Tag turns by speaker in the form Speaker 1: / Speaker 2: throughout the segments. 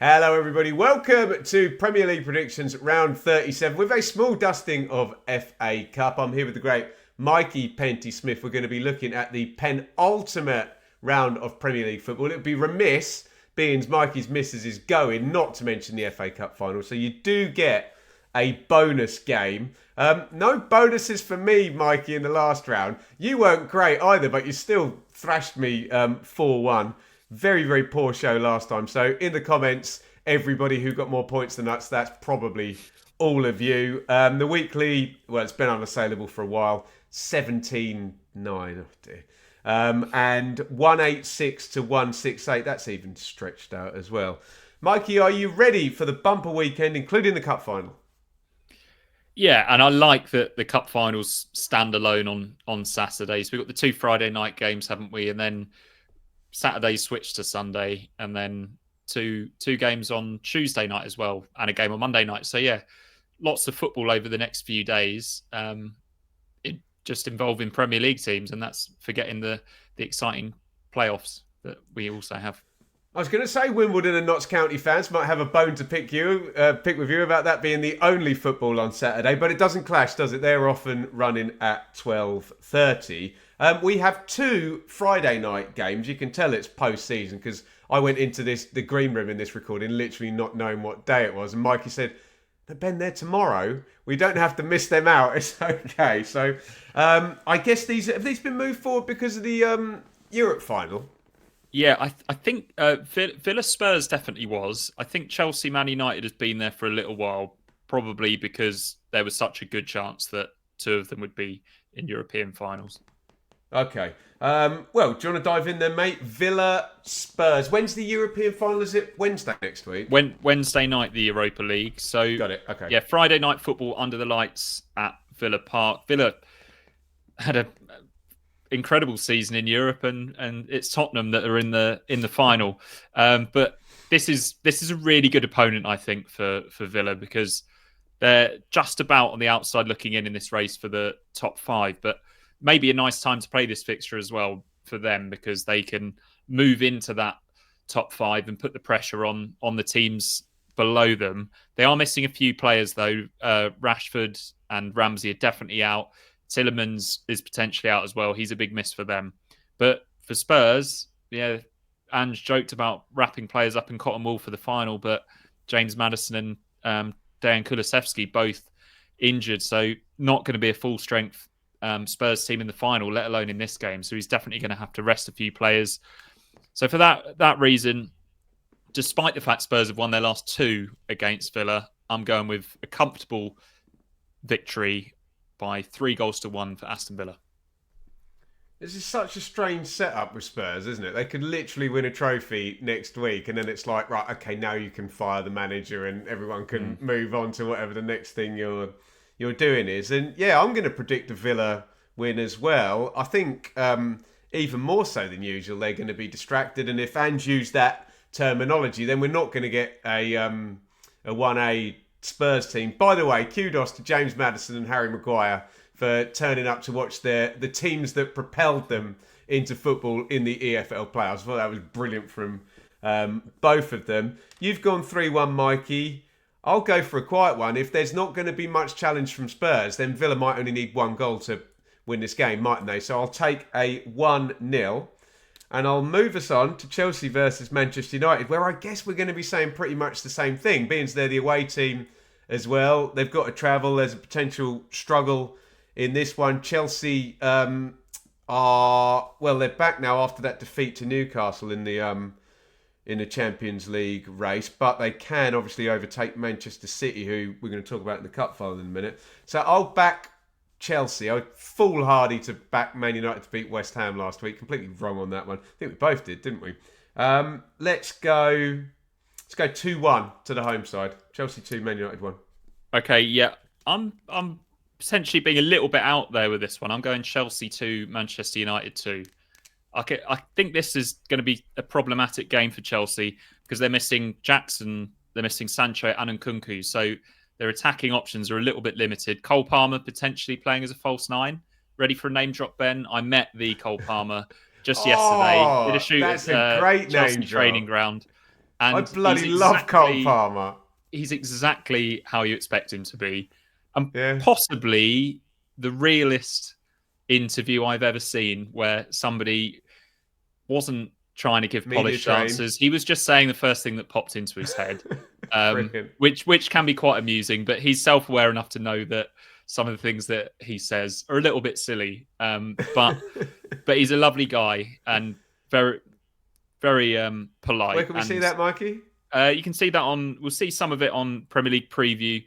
Speaker 1: Hello, everybody. Welcome to Premier League predictions round 37 with a small dusting of FA Cup. I'm here with the great Mikey Pentti-Smith. We're going to be looking at the penultimate round of Premier League football. It would be remiss, being Mikey's missus is going, not to mention the FA Cup final. So you do get a bonus game. No bonuses for me, Mikey, in the last round. You weren't great either, but you still thrashed me 4-1. Very, very poor show last time. So in the comments, everybody who got more points than us, that's probably all of you. The weekly, well, it's been unassailable for a while. 17-9, oh dear. And 186 to 168, that's even stretched out as well. Mikey, are you ready for the bumper weekend, including the cup final?
Speaker 2: Yeah, and I like that the cup finals stand alone on Saturdays. We've got the two Friday night games, haven't we? And then Saturday switch to Sunday, and then two games on Tuesday night as well, and a game on Monday night. So yeah, lots of football over the next few days. It just involving Premier League teams, and that's forgetting the exciting playoffs that we also have.
Speaker 1: I was going to say Wimbledon and Notts County fans might have a bone to pick with you about that being the only football on Saturday, but it doesn't clash, does it? They're often running at 12:30. We have two Friday night games. You can tell it's post-season because I went into the green room in this recording literally not knowing what day it was, and Mikey said, "Ben, they're tomorrow. We don't have to miss them out. It's okay." So I guess have these been moved forward because of the Europe final?
Speaker 2: Yeah, I think Villa Spurs definitely was. I think Chelsea Man United has been there for a little while, probably because there was such a good chance that two of them would be in European finals.
Speaker 1: Okay. Well, do you want to dive in then, mate? Villa Spurs. When's the European final? Is it Wednesday next week?
Speaker 2: Wednesday night, the Europa League. So
Speaker 1: Got it. Okay.
Speaker 2: yeah, Friday night football under the lights at Villa Park. Villa had a incredible season in Europe, and it's Tottenham that are in the final. But this is a really good opponent, I think, for Villa, because they're just about on the outside looking in this race for the top five. But maybe a nice time to play this fixture as well for them, because they can move into that top five and put the pressure on the teams below them. They are missing a few players though. Rashford and Ramsey are definitely out. Tielemans is potentially out as well. He's a big miss for them. But for Spurs, yeah, Ange joked about wrapping players up in cotton wool for the final, but James Maddison and Dejan Kulusevski both injured, so not going to be a full strength Spurs team in the final, let alone in this game. So he's definitely going to have to rest a few players. So for that reason, despite the fact Spurs have won their last two against Villa, I'm going with a comfortable victory by 3-1 for Aston Villa.
Speaker 1: This is such a strange setup with Spurs, isn't it? They could literally win a trophy next week, and then it's like, right, okay, now you can fire the manager, and everyone can move on to whatever the next thing you're doing is. And yeah, I'm going to predict a Villa win as well. I think even more so than usual, they're going to be distracted, and if Ange used that terminology, then we're not going to get a 1A Spurs team. By the way, kudos to James Maddison and Harry Maguire for turning up to watch the teams that propelled them into football in the EFL playoffs. I thought that was brilliant from both of them. You've gone 3-1, Mikey. I'll go for a quiet one. If there's not going to be much challenge from Spurs, then Villa might only need one goal to win this game, mightn't they? So I'll take a 1-0. And I'll move us on to Chelsea versus Manchester United, where I guess we're going to be saying pretty much the same thing, being they're the away team as well. They've got to travel. There's a potential struggle in this one. Chelsea they're back now after that defeat to Newcastle in the Champions League race, but they can obviously overtake Manchester City, who we're going to talk about in the cup final in a minute. So I'll back Chelsea. I was foolhardy to back Man United to beat West Ham last week. Completely wrong on that one. I think we both did, didn't we? Let's go 2-1 to the home side. Chelsea 2, Man United 1.
Speaker 2: Okay, yeah. I'm potentially being a little bit out there with this one. I'm going Chelsea 2, Manchester United 2. I think this is going to be a problematic game for Chelsea because they're missing Jackson, they're missing Sancho and Nkunku. So their attacking options are a little bit limited. Cole Palmer potentially playing as a false nine. Ready for a name drop, Ben? I met the Cole Palmer just yesterday. Did a shoot
Speaker 1: that's
Speaker 2: at
Speaker 1: a great
Speaker 2: Chelsea
Speaker 1: name
Speaker 2: training
Speaker 1: drop.
Speaker 2: ground.
Speaker 1: I
Speaker 2: And
Speaker 1: bloody love Cole Palmer.
Speaker 2: He's exactly how you expect him to be. And
Speaker 1: Yeah.
Speaker 2: possibly the realest interview I've ever seen where somebody wasn't trying to give
Speaker 1: Media
Speaker 2: polished answers. He was just saying the first thing that popped into his head,
Speaker 1: Brilliant.
Speaker 2: which can be quite amusing. But he's self-aware enough to know that some of the things that he says are a little bit silly. But he's a lovely guy and very, very polite.
Speaker 1: Where can we see that, Mikey?
Speaker 2: You can see that we'll see some of it on Premier League Preview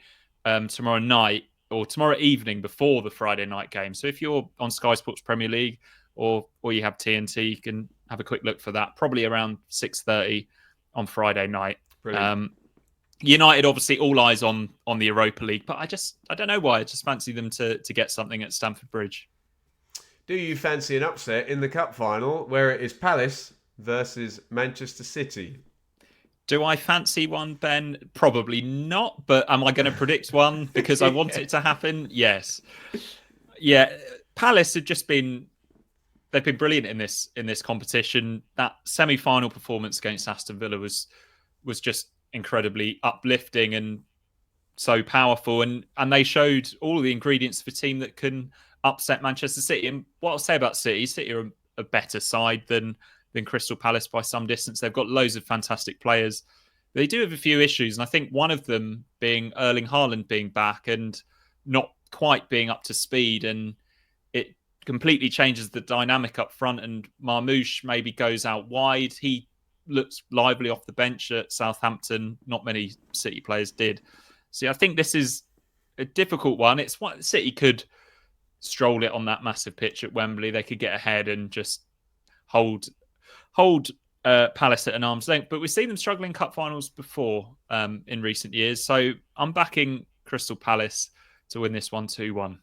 Speaker 2: tomorrow night or tomorrow evening before the Friday night game. So if you're on Sky Sports Premier League or you have TNT, you can have a quick look for that. Probably around 6:30 on Friday night.
Speaker 1: Brilliant.
Speaker 2: United, obviously, all eyes on the Europa League, but I don't know why. I just fancy them to get something at Stamford Bridge.
Speaker 1: Do you fancy an upset in the cup final where it is Palace versus Manchester City?
Speaker 2: Do I fancy one, Ben? Probably not. But am I going to predict one because I want it to happen? Yes. Yeah. Palace have just they've been brilliant in this competition. That semi-final performance against Aston Villa was just incredibly uplifting and so powerful. And they showed all of the ingredients of a team that can upset Manchester City. And what I'll say about City are a better side than Crystal Palace by some distance. They've got loads of fantastic players. They do have a few issues, and I think one of them being Erling Haaland being back and not quite being up to speed, and it completely changes the dynamic up front, and Marmoush maybe goes out wide. He looks lively off the bench at Southampton. Not many City players did. So I think this is a difficult one. It's what City could stroll it on that massive pitch at Wembley. They could get ahead and just hold Palace at an arm's length, but we've seen them struggle in cup finals before in recent years. So I'm backing Crystal Palace to win this 1-2-1.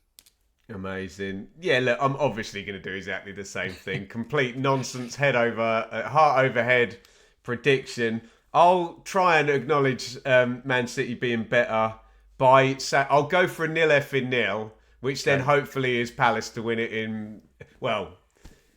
Speaker 1: Amazing. Yeah, look, I'm obviously going to do exactly the same thing. Complete nonsense, heart overhead prediction. I'll try and acknowledge Man City being better I'll go for a 0-0, which then hopefully is Palace to win it in, well,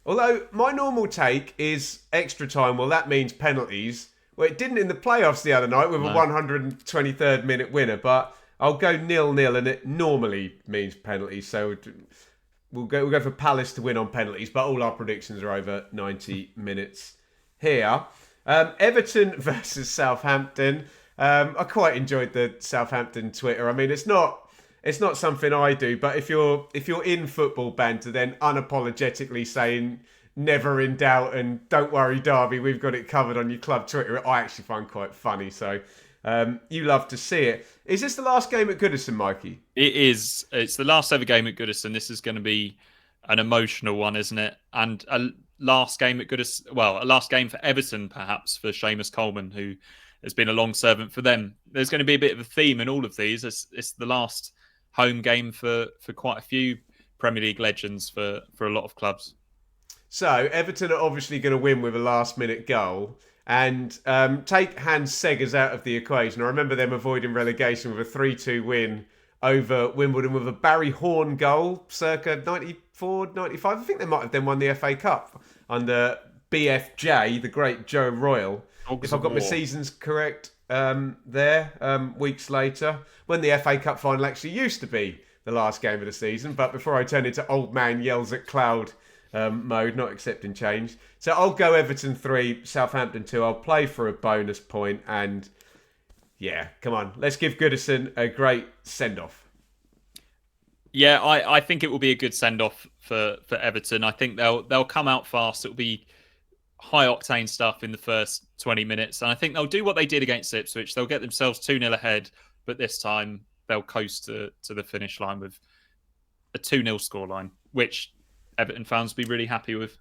Speaker 1: although my normal take is extra time. Well, that means penalties. Well, it didn't in the playoffs the other night with a 123rd minute winner, but I'll go 0-0, and it normally means penalties. So we'll go for Palace to win on penalties, but all our predictions are over 90 minutes here. Everton versus Southampton. I quite enjoyed the Southampton Twitter. I mean, it's not something I do, but if you're in football banter, then unapologetically saying never in doubt and don't worry, Derby, we've got it covered on your club Twitter, I actually find quite funny. So you love to see it. Is this the last game at Goodison, Mikey?
Speaker 2: It is. It's the last ever game at Goodison. This is going to be an emotional one, isn't it? And a last game at Goodison. Well, a last game for Everton, perhaps, for Seamus Coleman, who has been a long servant for them. There's going to be a bit of a theme in all of these. It's the last home game for quite a few Premier League legends for a lot of clubs.
Speaker 1: So Everton are obviously going to win with a last-minute goal. And take Hans Seggers out of the equation. I remember them avoiding relegation with a 3-2 win over Wimbledon with a Barry Horn goal, circa 94, 95. I think they might have then won the FA Cup under BFJ, the great Joe Royle. If I've got my seasons correct weeks later, when the FA Cup final actually used to be the last game of the season. But before I turn into old man yells at cloud mode, not accepting change. So I'll go Everton 3, Southampton 2. I'll play for a bonus point, and yeah, come on, let's give Goodison a great send-off.
Speaker 2: Yeah, I think it will be a good send-off for Everton. I think they'll come out fast. It'll be high-octane stuff in the first 20 minutes, and I think they'll do what they did against Ipswich. They'll get themselves 2-0 ahead, but this time they'll coast to the finish line with a 2-0 scoreline, which Everton fans will be really happy with.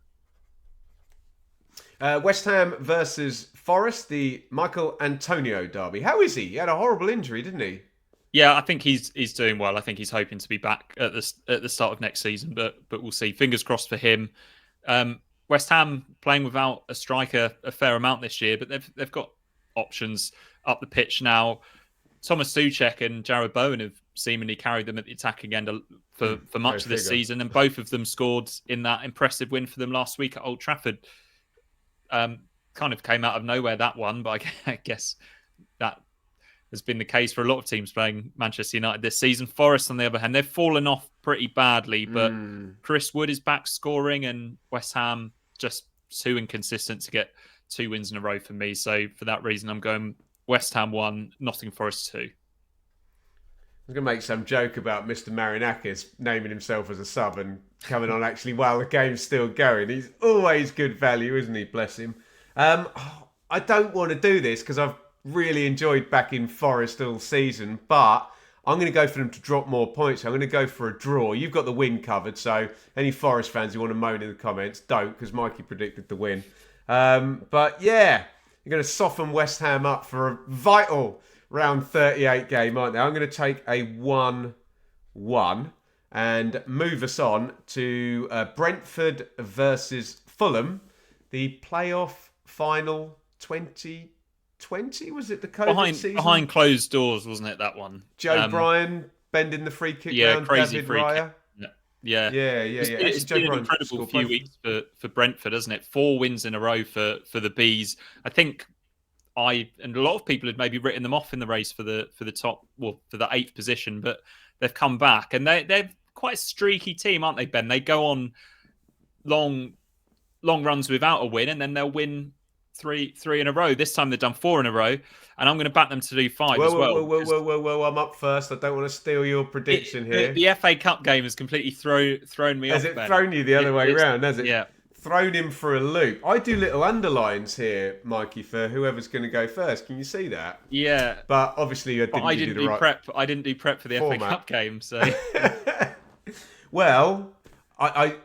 Speaker 1: West Ham versus Forest, the Michael Antonio derby. How is he? He had a horrible injury, didn't he?
Speaker 2: Yeah, I think he's doing well. I think he's hoping to be back at the start of next season, but we'll see. Fingers crossed for him. West Ham playing without a striker a fair amount this year, but they've got options up the pitch now. Thomas Souček and Jared Bowen have seemingly carried them at the attacking end for much of this season, and both of them scored in that impressive win for them last week at Old Trafford. kind of came out of nowhere, that one, but I guess that has been the case for a lot of teams playing Manchester United this season. Forest, on the other hand, they've fallen off pretty badly, but Chris Wood is back scoring, and West Ham just too inconsistent to get 2 wins in a row for me. So for that reason, I'm going West Ham 1, Nottingham Forest 2.
Speaker 1: I was going to make some joke about Mr. Marinakis naming himself as a sub and coming on actually while the game's still going. He's always good value, isn't he? Bless him. I don't want to do this because I've really enjoyed backing Forest all season, but I'm going to go for them to drop more points. I'm going to go for a draw. You've got the win covered, so any Forest fans who want to moan in the comments, don't, because Mikey predicted the win. But yeah, you're going to soften West Ham up for a vital round 38 game, aren't they? I'm going to take a 1-1 and move us on to Brentford versus Fulham, the playoff final 2020, was it the COVID season?
Speaker 2: Behind closed doors, wasn't it, that one?
Speaker 1: Joe Bryan bending the free kick round
Speaker 2: crazy
Speaker 1: David
Speaker 2: free
Speaker 1: Raya.
Speaker 2: kick. Yeah. It's been an incredible few weeks for Brentford, hasn't it? 4 wins in a row for the Bees. I think and a lot of people had maybe written them off in the race for the top, well, for the 8th position, but they've come back, and they're quite a streaky team, aren't they, Ben? They go on long runs without a win, and then they'll win three in a row. This time they've done 4 in a row, and I'm going to back them to do 5 as well.
Speaker 1: Whoa! I'm up first. I don't want to steal your prediction here.
Speaker 2: The FA Cup game has completely thrown me off.
Speaker 1: Has it thrown you the other way around? Has it?
Speaker 2: Yeah.
Speaker 1: Thrown him for a loop. I do little underlines here, Mikey, for whoever's going to go first. Can you see that?
Speaker 2: Yeah.
Speaker 1: But obviously, I didn't do prep.
Speaker 2: I didn't do prep for the format. FA Cup game, so.
Speaker 1: Well, I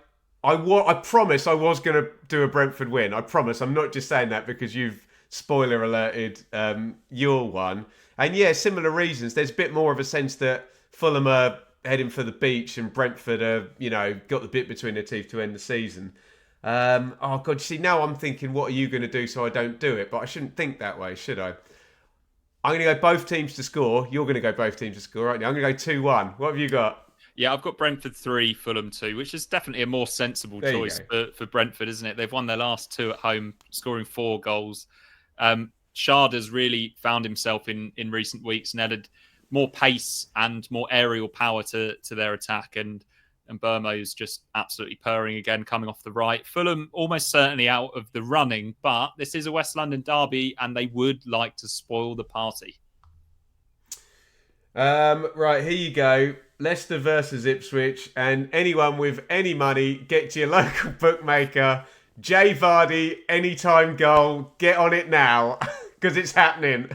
Speaker 1: promise I was going to do a Brentford win. I promise. I'm not just saying that because you've spoiler alerted your one. And yeah, similar reasons. There's a bit more of a sense that Fulham are heading for the beach and Brentford are, got the bit between their teeth to end the season. Oh God! See, now I'm thinking, what are you going to do so I don't do it? But I shouldn't think that way, should I? I'm going to go both teams to score. You're going to go both teams to score, right? Now I'm going to go 2-1. What have you got?
Speaker 2: Yeah, I've got Brentford 3, Fulham 2, which is definitely a more sensible choice for Brentford, isn't it? They've won their last 2 at home, scoring 4 goals. Sharda's really found himself in recent weeks and added more pace and more aerial power to their attack, and Burmo's just absolutely purring again, coming off the right. Fulham almost certainly out of the running, but this is a West London derby, and they would like to spoil the party.
Speaker 1: Right, here you go. Leicester versus Ipswich, and anyone with any money, get to your local bookmaker. Jay Vardy, anytime goal. Get on it now, because it's happening.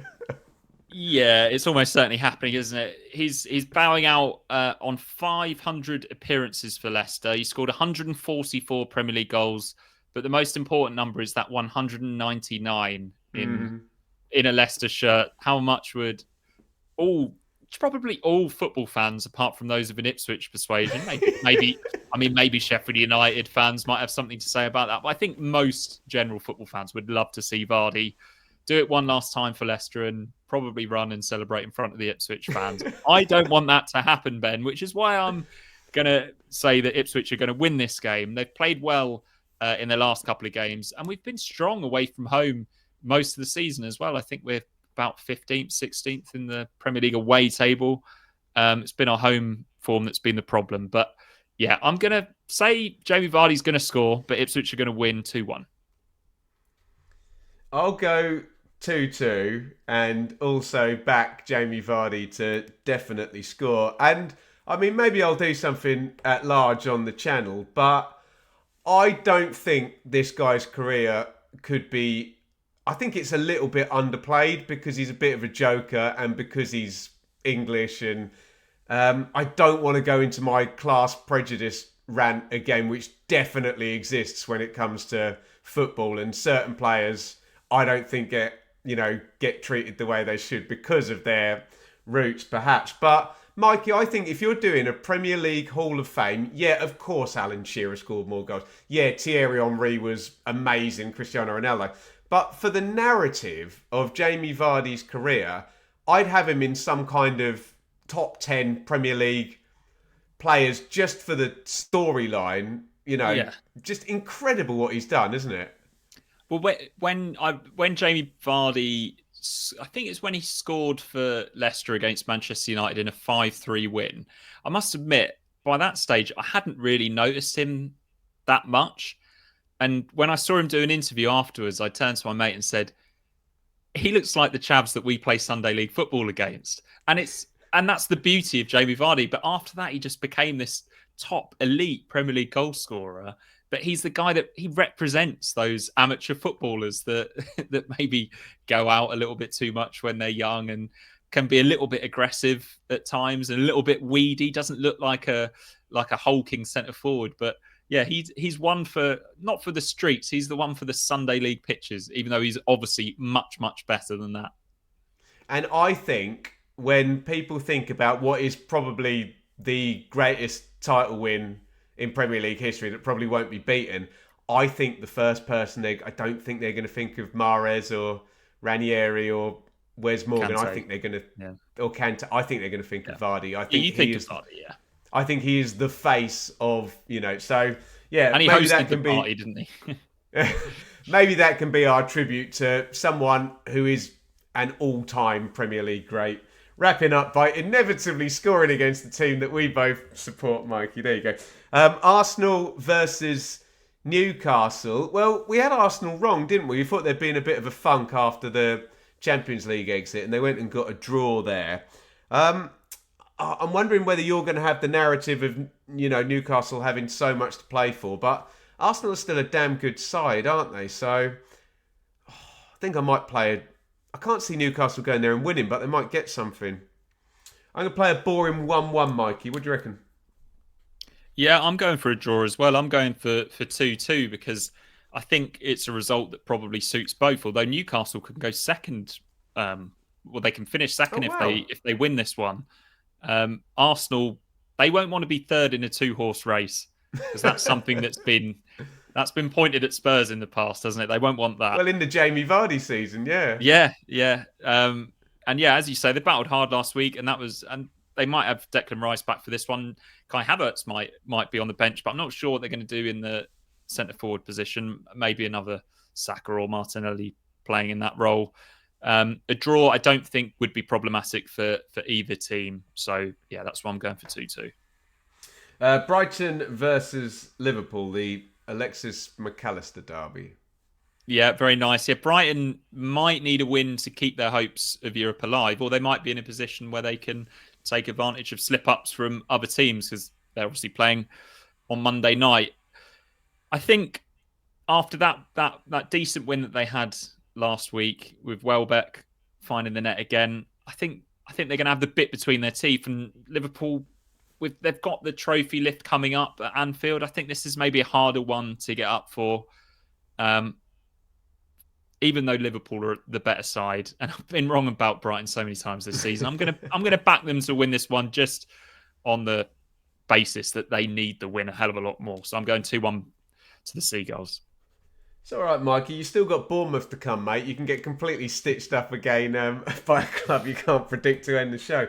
Speaker 2: Yeah, it's almost certainly happening, isn't it? He's bowing out on 500 appearances for Leicester. He scored 144 Premier League goals, but the most important number is that 199 in a Leicester shirt. How much would probably all football fans, apart from those of an Ipswich persuasion, maybe Sheffield United fans might have something to say about that, but I think most general football fans would love to see Vardy do it one last time for Leicester and probably run and celebrate in front of the Ipswich fans. I don't want that to happen, Ben, which is why I'm going to say that Ipswich are going to win this game. They've played well in their last couple of games, and we've been strong away from home most of the season as well. I think we're about 15th, 16th in the Premier League away table. It's been our home form that's been the problem. But yeah, I'm going to say Jamie Vardy's going to score, but Ipswich are going to win 2-1.
Speaker 1: I'll go 2-2 and also back Jamie Vardy to definitely score. And I mean, maybe I'll do something at large on the channel, but I don't think this guy's career could be... I think it's a little bit underplayed because he's a bit of a joker and because he's English, and I don't want to go into my class prejudice rant again, which definitely exists when it comes to football, and certain players I don't think get treated the way they should because of their roots, perhaps. But Mikey, I think if you're doing a Premier League Hall of Fame, yeah, of course Alan Shearer scored more goals. Yeah, Thierry Henry was amazing, Cristiano Ronaldo. But for the narrative of Jamie Vardy's career, I'd have him in some kind of top 10 Premier League players just for the storyline. Just incredible what he's done, isn't it?
Speaker 2: Well, when Jamie Vardy, I think it's when he scored for Leicester against Manchester United in a 5-3 win. I must admit, by that stage, I hadn't really noticed him that much. And when I saw him do an interview afterwards, I turned to my mate and said, "He looks like the chavs that we play Sunday League football against." And that's the beauty of Jamie Vardy. But after that, he just became this top elite Premier League goal scorer. But he's the guy that he represents those amateur footballers that that maybe go out a little bit too much when they're young and can be a little bit aggressive at times and a little bit weedy. Doesn't look like a hulking centre forward, but yeah, he's one for not for the streets. He's the one for the Sunday League pitches, even though he's obviously much better than that.
Speaker 1: And I think when people think about what is probably the greatest title win in Premier League history that probably won't be beaten, I think the first person I don't think they're going to think of Mahrez or Ranieri or Wes Morgan.
Speaker 2: Kante.
Speaker 1: I think they're going to or Kante. I think they're going to think of Vardy. I think
Speaker 2: you think of Vardy, yeah.
Speaker 1: I think he is the face of, so yeah.
Speaker 2: And he hosted the party, didn't he?
Speaker 1: Maybe that can be our tribute to someone who is an all-time Premier League great. Wrapping up by inevitably scoring against the team that we both support, Mikey. There you go. Arsenal versus Newcastle. Well, we had Arsenal wrong, didn't we? We thought there'd been a bit of a funk after the Champions League exit, and they went and got a draw there. I'm wondering whether you're going to have the narrative of, Newcastle having so much to play for, but Arsenal are still a damn good side, aren't they? So I think I might I can't see Newcastle going there and winning, but they might get something. I'm going to play a boring 1-1, Mikey. What do you reckon?
Speaker 2: Yeah, I'm going for a draw as well. I'm going for 2-2 because I think it's a result that probably suits both. Although Newcastle can go second, they can finish second if they win this one. Arsenal, they won't want to be third in a 2-horse race because that's something that's been pointed at Spurs in the past, hasn't it? They won't want that.
Speaker 1: Well, in the Jamie Vardy season, yeah.
Speaker 2: Yeah. And yeah, as you say, they battled hard last week, and they might have Declan Rice back for this one. Kai Havertz might be on the bench, but I'm not sure what they're going to do in the centre forward position. Maybe another Saka or Martinelli playing in that role. A draw, I don't think, would be problematic for either team. So yeah, that's why I'm going for 2-2.
Speaker 1: Brighton versus Liverpool, the Alexis McAllister derby.
Speaker 2: Yeah, very nice. Yeah, Brighton might need a win to keep their hopes of Europe alive, or they might be in a position where they can take advantage of slip-ups from other teams because they're obviously playing on Monday night. I think after that decent win that they had last week with Welbeck finding the net again, I think they're going to have the bit between their teeth, and Liverpool, they've got the trophy lift coming up at Anfield. I think this is maybe a harder one to get up for. Even though Liverpool are the better side, and I've been wrong about Brighton so many times this season, I'm gonna back them to win this one just on the basis that they need the win a hell of a lot more. So I'm going 2-1 to the Seagulls.
Speaker 1: It's all right, Mikey. You still got Bournemouth to come, mate. You can get completely stitched up again by a club you can't predict to end the show.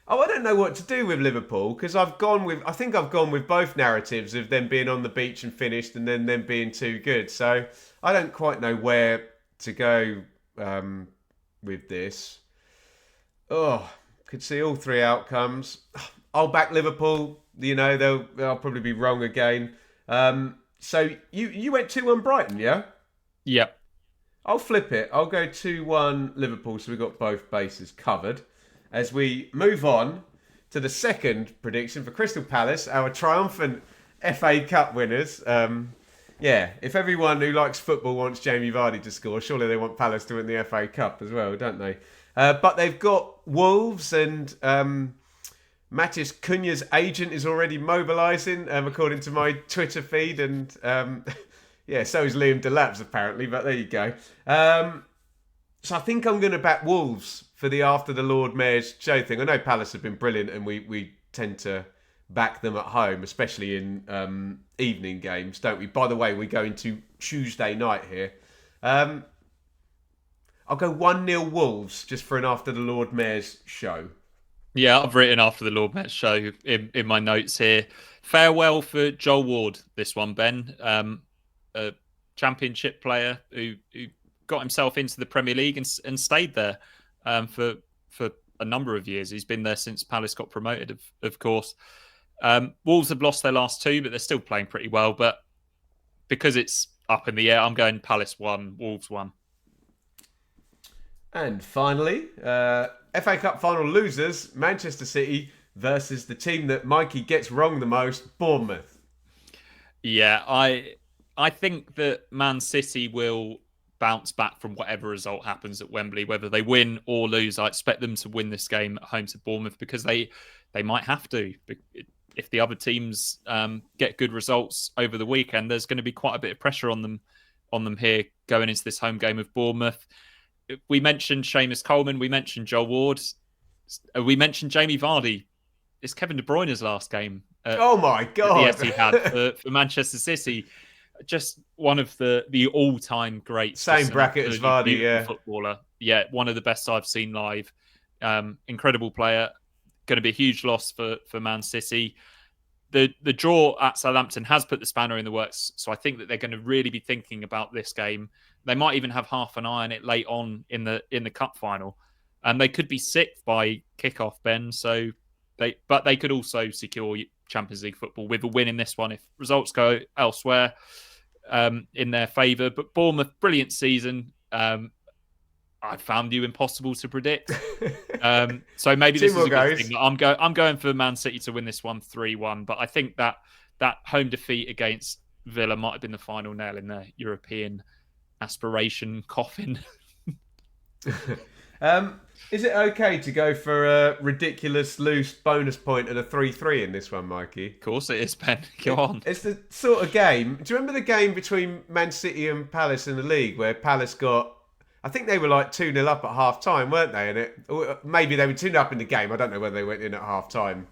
Speaker 1: Oh, I don't know what to do with Liverpool because I think I've gone with both narratives of them being on the beach and finished, and then them being too good. So I don't quite know where to go with this. Oh, could see all three outcomes. I'll back Liverpool. They'll probably be wrong again. So you went 2-1 Brighton, yeah?
Speaker 2: Yep.
Speaker 1: I'll flip it. I'll go 2-1 Liverpool, so we've got both bases covered. As we move on to the second prediction for Crystal Palace, our triumphant FA Cup winners. Yeah, if everyone who likes football wants Jamie Vardy to score, surely they want Palace to win the FA Cup as well, don't they? But they've got Wolves, and Matis Cunha's agent is already mobilising, according to my Twitter feed. And yeah, so is Liam Delap's apparently, but there you go. So I think I'm going to back Wolves for the after the Lord Mayor's show thing. I know Palace have been brilliant, and we tend to back them at home, especially in evening games, don't we? By the way, we go into Tuesday night here. I'll go 1-0 Wolves just for an after the Lord Mayor's show.
Speaker 2: Yeah, I've written after the Lord Mayor's show in my notes here. Farewell for Joel Ward, this one, Ben. Championship player who got himself into the Premier League and stayed there for a number of years. He's been there since Palace got promoted, of course. Wolves have lost their last 2, but they're still playing pretty well. But because it's up in the air, I'm going Palace 1, Wolves 1.
Speaker 1: And finally, FA Cup final losers, Manchester City versus the team that Mikey gets wrong the most, Bournemouth.
Speaker 2: Yeah, I think that Man City will bounce back from whatever result happens at Wembley, whether they win or lose. I expect them to win this game at home to Bournemouth because they might have to. If the other teams get good results over the weekend, there's going to be quite a bit of pressure on them here going into this home game of Bournemouth. We mentioned Seamus Coleman, we mentioned Joel Ward, we mentioned Jamie Vardy. It's Kevin De Bruyne's last game.
Speaker 1: Oh my God!
Speaker 2: Yes, he had for Manchester City. Just one of the all-time greats.
Speaker 1: Same bracket as Vardy, yeah.
Speaker 2: Footballer. Yeah, one of the best I've seen live. Incredible player. Going to be a huge loss for Man City. The draw at Southampton has put the spanner in the works, so I think that they're going to really be thinking about this game. They might even have half an eye on it late on in the cup final, and they could be sixth by kickoff, Ben. So they could also secure Champions League football with a win in this one if results go elsewhere in their favour. But Bournemouth, brilliant season. I found you impossible to predict. So maybe this is a good thing. I'm going for Man City to win this one 3-1. But I think that home defeat against Villa might have been the final nail in their European aspiration coffin.
Speaker 1: Is it okay to go for a ridiculous loose bonus point and a 3-3 in this one, Mikey?
Speaker 2: Of course it is, Ben. Go on.
Speaker 1: It's the sort of game. Do you remember the game between Man City and Palace in the league where Palace got, I think they were like 2-0 up at half time, weren't they? And maybe they were 2-0 up in the game. I don't know whether they went in at half time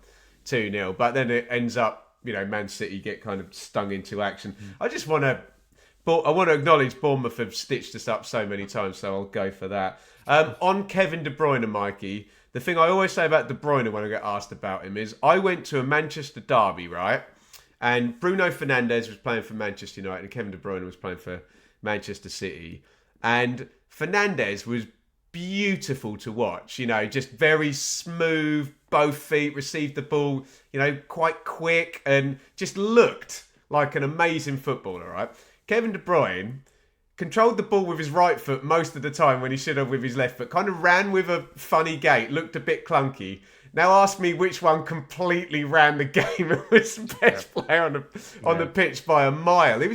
Speaker 1: 2-0, but then it ends up, Man City get kind of stung into action. I want to acknowledge Bournemouth have stitched us up so many times, so I'll go for that. On Kevin De Bruyne, Mikey, the thing I always say about De Bruyne when I get asked about him is I went to a Manchester derby, right? And Bruno Fernandes was playing for Manchester United and Kevin De Bruyne was playing for Manchester City. And Fernandes was beautiful to watch, just very smooth, both feet, received the ball, quite quick and just looked like an amazing footballer, right? Kevin De Bruyne controlled the ball with his right foot most of the time when he should have with his left foot. Kind of ran with a funny gait, looked a bit clunky. Now ask me which one completely ran the game and was the best player on the pitch by a mile. It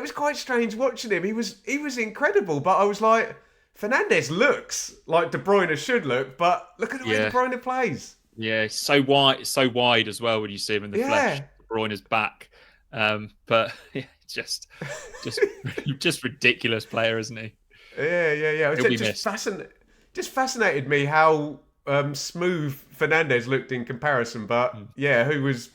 Speaker 1: was quite strange watching him. He was incredible, but I was like, Fernandes looks like De Bruyne should look, but look at the way De Bruyne plays.
Speaker 2: Yeah, so wide as well when you see him in the flesh. De Bruyne's back. But yeah, just ridiculous player, isn't he?
Speaker 1: Yeah. Just fascinated me how smooth Fernandes looked in comparison. But who was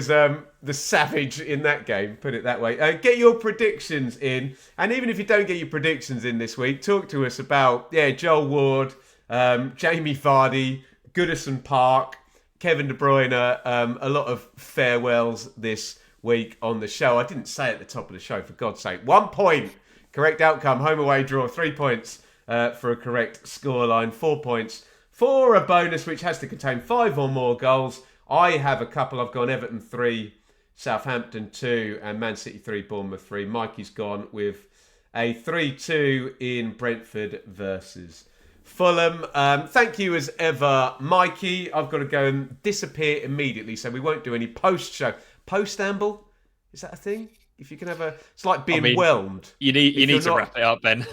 Speaker 1: the savage in that game? Put it that way. Get your predictions in, and even if you don't get your predictions in this week, talk to us about Joel Ward, Jamie Vardy, Goodison Park, Kevin De Bruyne. A lot of farewells this week on the show. I didn't say at the top of the show, for God's sake. 1 point, correct outcome, home away draw. 3 points for a correct scoreline. 4 points for a bonus which has to contain 5 or more goals. I have a couple. I've gone Everton 3, Southampton 2, and Man City 3, Bournemouth 3. Mikey's gone with a 3-2 in Brentford versus Fulham. Thank you as ever, Mikey. I've got to go and disappear immediately, so we won't do any post-show. Post-amble? Is that a thing? If you can have it's like being whelmed.
Speaker 2: You need to wrap it up, Ben.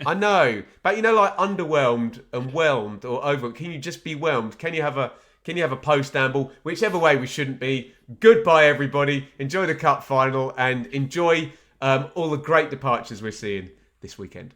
Speaker 1: I know, but like underwhelmed and whelmed or over. Can you just be whelmed? Can you have a post-amble? Whichever way, we shouldn't be. Goodbye, everybody. Enjoy the cup final and enjoy all the great departures we're seeing this weekend.